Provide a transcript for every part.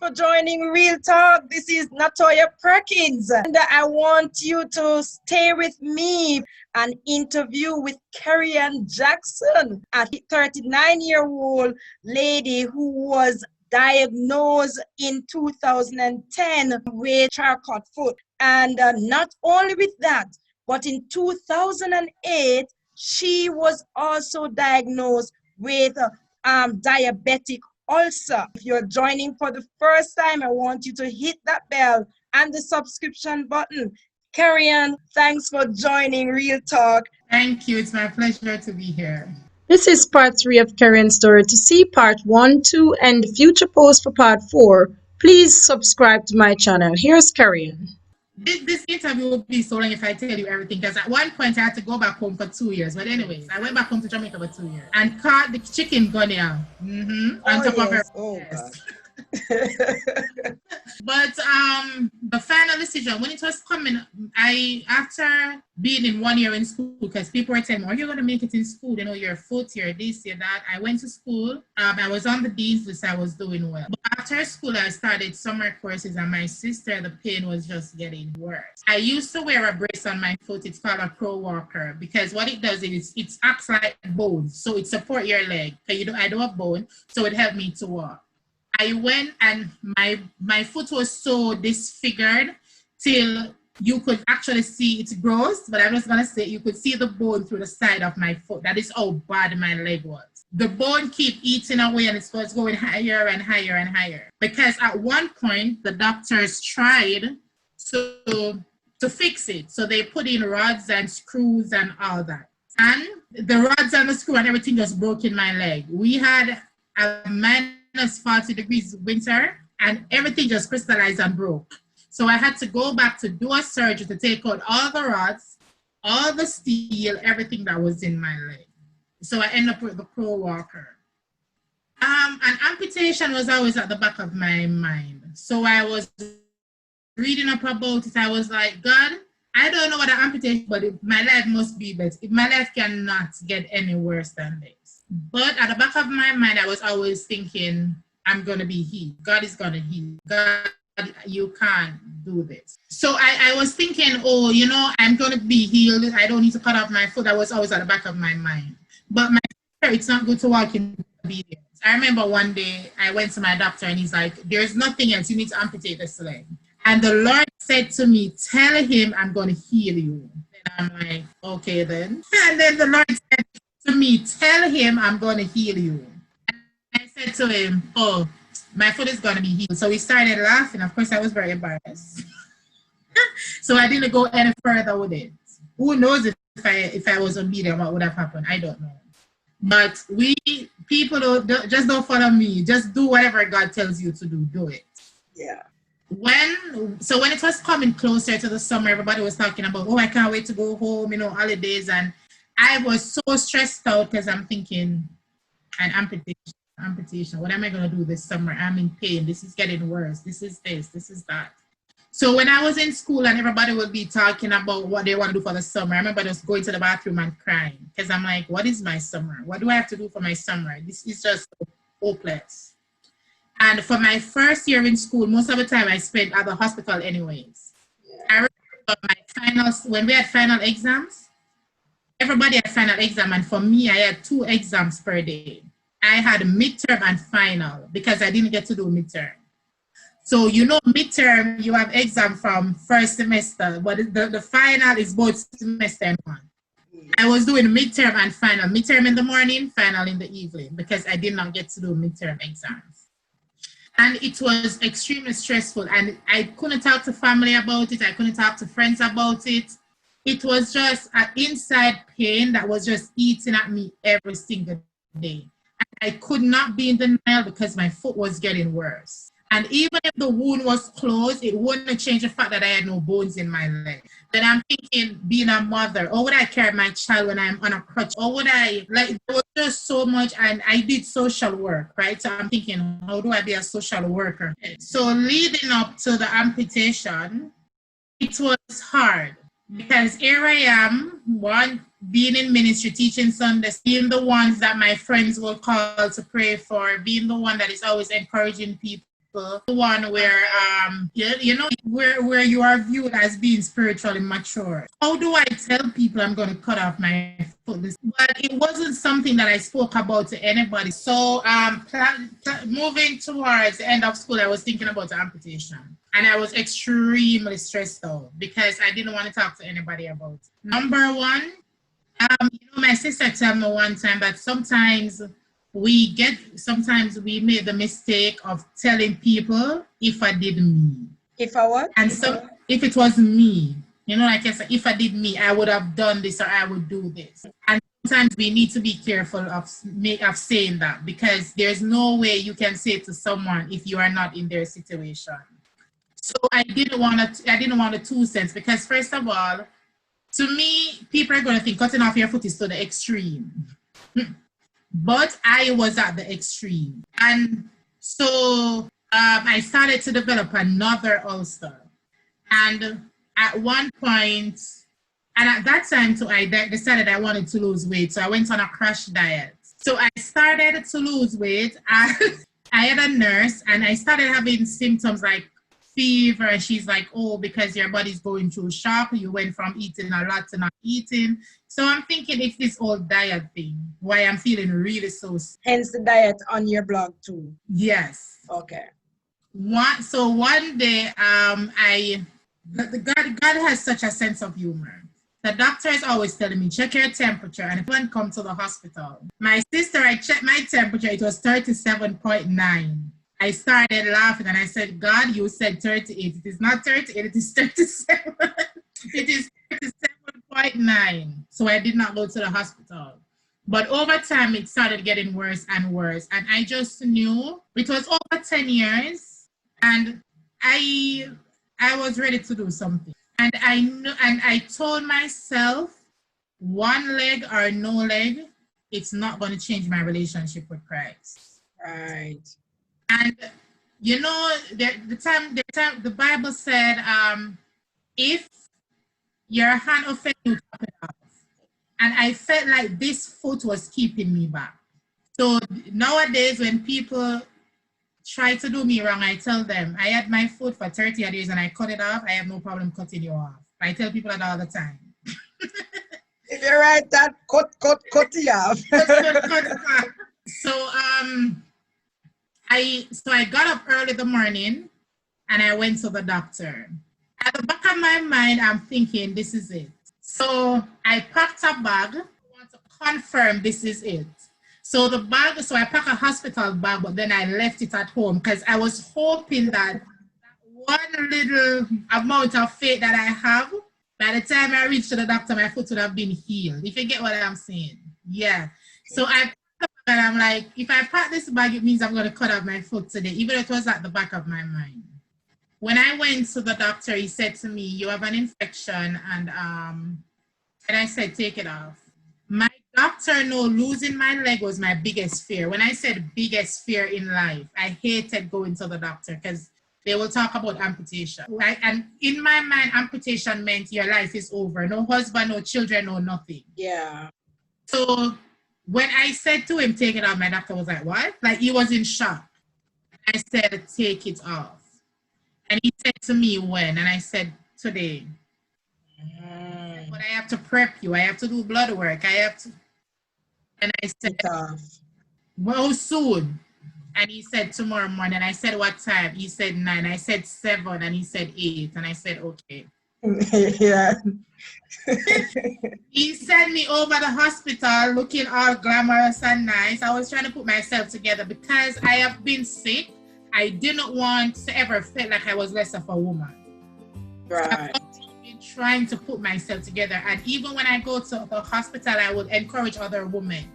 for joining Real Talk. This is Natoya Perkins, and I want you to stay with me. An interview with Carrie Ann Jackson, a 39-year-old lady who was diagnosed in 2010 with Charcot foot. And not only with that, but in 2008, she was also diagnosed with diabetic ulcer. If you're joining for the first time, I want you to hit that bell and the subscription button. Carrie Ann, thanks for joining Real Talk. Thank you. It's my pleasure to be here. This is part 3 of Carrie Ann's story. To see part 1, 2, and future posts for part 4, please subscribe to my channel. Here's Carrie Ann. This interview will be so long if I tell you everything, because at one point I had to go back home for 2 years. But anyways, I went back home to Jamaica for 2 years and caught the chicken gunya on top of her. Yes. But the final decision, when it was coming, after being in 1 year in school, because people were telling me, are you going to make it in school? You know, your foot, your this, your that. I went to school. I was on the dean's list. I was doing well. But after school, I started summer courses, and my sister, the pain was just getting worse. I used to wear a brace on my foot. It's called a pro walker, because what it does is it acts like bones. So it supports your leg. I don't have bone, so it helped me to walk. I went, and my foot was so disfigured till you could actually see it grows, but I'm just going to say you could see the bone through the side of my foot. That is how bad my leg was. The bone keep eating away, and it was going higher and higher and higher. Because at one point, the doctors tried to fix it. So they put in rods and screws and all that. And the rods and the screw and everything just broke in my leg. We had a minus 40 degrees winter, and everything just crystallized and broke. So I had to go back to do a surgery to take out all the rods, all the steel, everything that was in my leg. So I ended up with the pro walker. An amputation was always at the back of my mind. So I was reading up about it. I was like, God, I don't know what an amputation, but my life must be better. My life cannot get any worse than this. But at the back of my mind, I was always thinking, I'm going to be healed. God is going to heal. God, you can't do this. So I was thinking, oh, you know, I'm going to be healed. I don't need to cut off my foot. That was always at the back of my mind. But it's not good to walk in obedience. I remember one day I went to my doctor, and he's like, there's nothing else. You need to amputate this leg. And the Lord said to me, tell him I'm going to heal you. And I'm like, okay then. And then the Lord said to me, tell him I'm going to heal you. And I said to him, oh, my foot is going to be healed. So he started laughing. Of course, I was very embarrassed. So I didn't go any further with it. Who knows if I was obedient, what would have happened? I don't know. But people don't follow me. Just do whatever God tells you to do it. Yeah. When it was coming closer to the summer, everybody was talking about, oh, I can't wait to go home, you know, holidays. And I was so stressed out because I'm thinking, an amputation. What am I going to do this summer? I'm in pain. This is getting worse. This is that. So when I was in school and everybody would be talking about what they want to do for the summer, I remember just going to the bathroom and crying, because I'm like, what is my summer? What do I have to do for my summer? This is just hopeless. And for my first year in school, most of the time I spent at the hospital anyways. I remember my finals, when we had final exams, everybody had final exam, and for me, I had 2 exams per day. I had midterm and final, because I didn't get to do midterm. So, you know, midterm, you have exam from first semester, but the final is both semester and one. I was doing midterm and final. Midterm in the morning, final in the evening, because I did not get to do midterm exams. And it was extremely stressful, and I couldn't talk to family about it. I couldn't talk to friends about it. It was just an inside pain that was just eating at me every single day. I could not be in denial because my foot was getting worse. And even if the wound was closed, it wouldn't change the fact that I had no bones in my leg. Then I'm thinking, being a mother, or would I carry my child when I'm on a crutch? Or would I, like, there was just so much, and I did social work, right? So I'm thinking, how do I be a social worker? So leading up to the amputation, it was hard. Because here I am, being in ministry, teaching Sundays, being the ones that my friends will call to pray for, being the one that is always encouraging people. the one where where you are viewed as being spiritually mature. How do I tell people I'm going to cut off my foot? But it wasn't something that I spoke about to anybody. So moving towards the end of school, I was thinking about amputation, and I was extremely stressed out because I didn't want to talk to anybody about it. Number one, my sister told me one time that sometimes we made the mistake of telling people if I did me. If I what? And so if it was me, like I said, if I did me, I would have done this or I would do this. And sometimes we need to be careful of saying that, because there's no way you can say it to someone if you are not in their situation. So I didn't want a 2 cents, because first of all, to me, people are going to think cutting off your foot is to the extreme. But I was at the extreme. And so I started to develop another ulcer. And at one point, and at that time too, I decided I wanted to lose weight. So I went on a crash diet. So I started to lose weight. I had a nurse, and I started having symptoms like fever, and she's like, oh, because your body's going through shock, you went from eating a lot to not eating. So I'm thinking it's this whole diet thing, why I'm feeling really so sick. Hence the diet on your blog too. Yes. Okay. One day, God has such a sense of humor. The doctor is always telling me, check your temperature, and if one come to the hospital. My sister, I checked my temperature, it was 37.9. I started laughing and I said, God, you said 38. It is not 38, it is 37. It is 37.9. So I did not go to the hospital. But over time, it started getting worse and worse. And I just knew it was over 10 years. And I was ready to do something. And I knew, and I told myself, one leg or no leg, it's not going to change my relationship with Christ. Right. And the Bible said, if your hand offends you, chop it off. And I felt like this foot was keeping me back. So nowadays, when people try to do me wrong, I tell them, I had my foot for 30 years and I cut it off. I have no problem cutting you off. I tell people that all the time. If you're right, that cut it off. cut. So I got up early in the morning and I went to the doctor. At the back of my mind, I'm thinking, this is it. So I packed a bag. I want to confirm this is it. So I packed a hospital bag, but then I left it at home because I was hoping that one little amount of faith that I have, by the time I reached to the doctor, my foot would have been healed. If you get what I'm saying. Yeah. So I and I'm like, if I pack this bag, it means I'm going to cut off my foot today, even if it was at the back of my mind. When I went to the doctor, he said to me, you have an infection, and I said, take it off. My doctor knew losing my leg was my biggest fear. When I said biggest fear in life, I hated going to the doctor because they will talk about amputation. Right? And in my mind, amputation meant your life is over. No husband, no children, no nothing. Yeah. So when I said to him, take it off, my doctor was like, what? Like, he was in shock. I said, take it off. And he said to me, when? And I said, today. But I have to prep you. I have to do blood work. I have to. And I said, well, soon. And he said, tomorrow morning. I said, what time? He said 9. I said 7. And he said 8. And I said, okay. Yeah. He sent me over the hospital looking all glamorous and nice. I was trying to put myself together because I have been sick. I didn't want to ever feel like I was less of a woman. Right. I've been trying to put myself together. And even when I go to the hospital, I would encourage other women.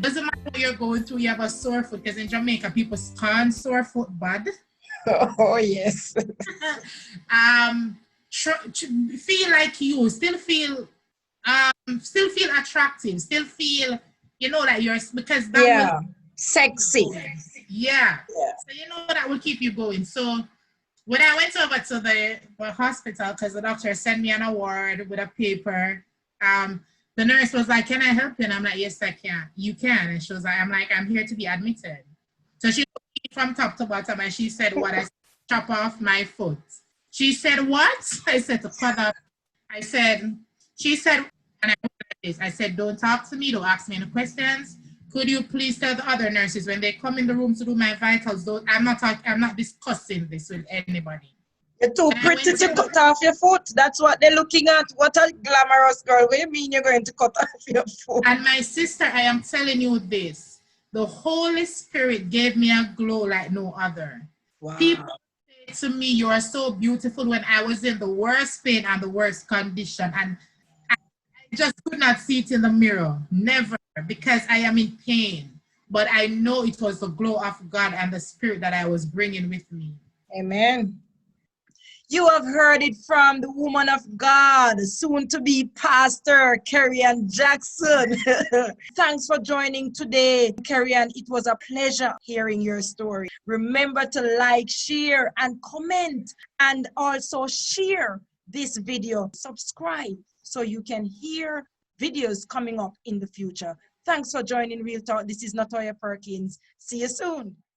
Doesn't matter what you're going through, you have a sore foot. Because in Jamaica, people scorn sore foot bad. Oh, yes. Feel like you, still feel attractive, still feel, like you're, because that will, sexy. Yeah. So that will keep you going. So when I went over to the hospital, because the doctor sent me an award with a paper, the nurse was like, can I help you? And I'm like, yes, I can. You can. And she was like, I'm here to be admitted. So she took me from top to bottom, and she said, what? I said, chop off my foot. She said, what? I said, to cut off. I said, she said, and I went like this. I said, don't talk to me. Don't ask me any questions. Could you please tell the other nurses when they come in the room to do my vitals, I'm not discussing this with anybody. You're too pretty to cut off your foot. That's what they're looking at. What a glamorous girl. What do you mean you're going to cut off your foot? And my sister, I am telling you this. The Holy Spirit gave me a glow like no other. Wow. People say to me, you are so beautiful, when I was in the worst pain and the worst condition. And I just could not see it in the mirror. Never. Because I am in pain. But I know it was the glow of God and the Spirit that I was bringing with me. Amen. You have heard it from the woman of God, soon to be Pastor Carrie-Ann Jackson. Thanks for joining today, Carrie-Ann. It was a pleasure hearing your story. Remember to like, share, and comment, and also share this video. Subscribe so you can hear videos coming up in the future. Thanks for joining Real Talk. This is Natoya Perkins. See you soon.